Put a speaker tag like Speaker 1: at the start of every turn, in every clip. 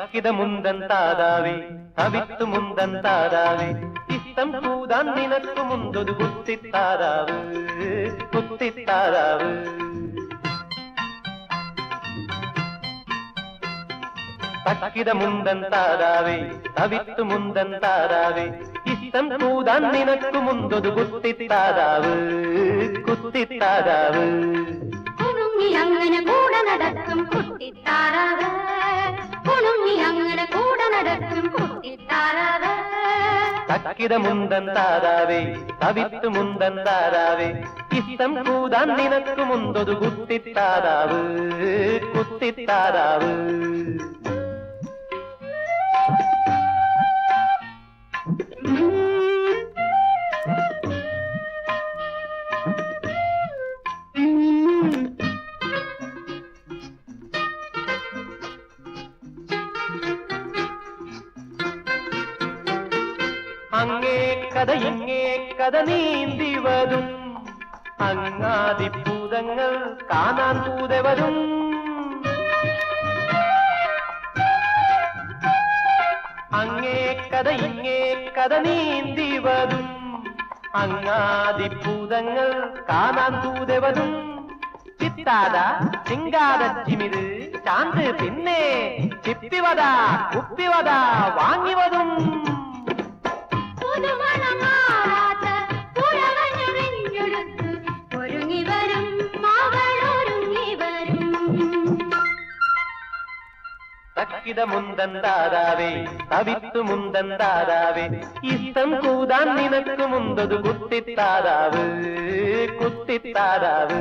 Speaker 1: തക്കിത മുന്തൻ താതാവേ തവിത്തു മുന്തൻ താതാവേ ഇഷ്ടം കൂതാൻ നിനക്ക് മുന്തൊരു കുത്തിത്താരാവ് കുത്തിത്താരാവ് തക്കിത മുന്തൻ താതാവേ തവിത്തു മുന്തൻ താതാവേ ഇഷ്ടം കൂതാൻ നിനക്ക് മുന്തൊരു കുത്തിത്താരാവ് കുത്തിത്താരാവ്
Speaker 2: അങ്ങനെ കൂടെ നടക്കും കുട്ടിത്താരാവ് കുണുങ്ങി അങ്ങനെ കൂടെ നടക്കും കുട്ടിത്താരാവ്
Speaker 1: തക്കിത മുന്തൻ താരാവേ തവിത്തു മുന്തൻ താരാവേ ഇഷ്ടം കൂതാൻ നിനക്ക് മുന്തൊരു കുത്തിത്താരാവ് കുത്തിത്താരാവ് അങ്ങേ കഥ ഇങ്ങേ കഥ നീന്തി വരും അങ്ങാതിഭൂതങ്ങൾ കാണാൻ കൂടെ വരും അങ്ങേ കഥ ഇങ്ങേ കഥ നീന്തി വരും അങ്ങാതിഭൂതങ്ങൾ കാണാൻ കൂടെ വരും ചിത്താത ചിങ്കാത ചിമിര് ചാന്ത് പിന്നെ ചിപ്പിവത കുപ്പിവത വാങ്ങി വരും തക്കിത മുന്തൻ താരാവേ തവിത്തു മുന്തൻ താരാവേ ഇഷ്ടം കൂതാൻ നിനക്ക് മുന്തൊരു കുത്തിത്താരാവ് കുത്തിത്താരാവ്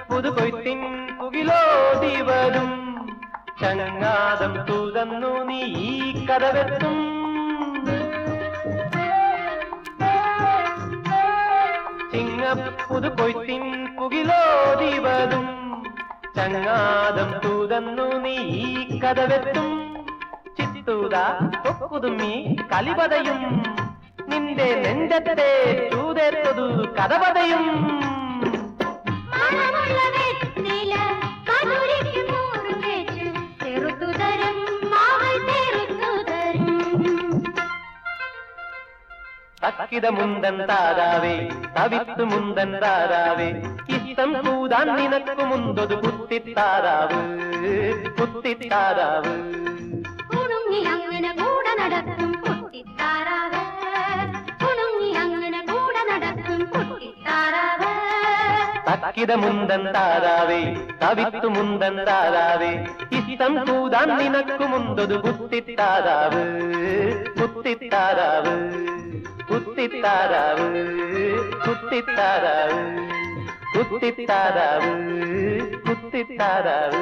Speaker 1: പുതുകൊയ്ത്തിൻ പുകിലോടി വരും ചങ്ങാതം തുറന്നു നീ ഈ കഥവെത്തും പുതുകൊയ്ത്തിൻ പുകിലോടി വരും ചങ്ങാതം തുറന്നു നീ ഈ കഥവെത്തും ചിത്തൂത കൊക്കുതുമ്മി കലിപതയും നിന്റെ നെഞ്ചത്തെ ചൂതേറ്റതു കഥപതയും തക്കിത മുന്തൻ താരാവേ തവിത്തു മുന്തൻ താരാവേ ഇഷ്ടം കൂതാൻ നിനക്ക് മുന്തൊരു കുത്തിത്താരാവ് കുത്തിത്താരാവ്
Speaker 2: കുണുങ്ങി അങ്ങനെ കൂടെ നടക്കും കുട്ടിത്താരാവ് കുണുങ്ങി അങ്ങനെ കൂടെ നടക്കും കുട്ടിത്താരാവ്
Speaker 1: തക്കിത മുന്തൻ താരാവേ തവിത്തു മുന്തൻ താരാവേ ഇഷ്ടം കൂതാൻ നിനക്ക് മുന്തൊരു കുത്തിത്താരാവ് കുത്തിത്താരാവ് കുത്തിത്താരാവ് കുത്തിത്താരാവ് കുത്തിത്താരാവ് കുത്തിത്താരാവ്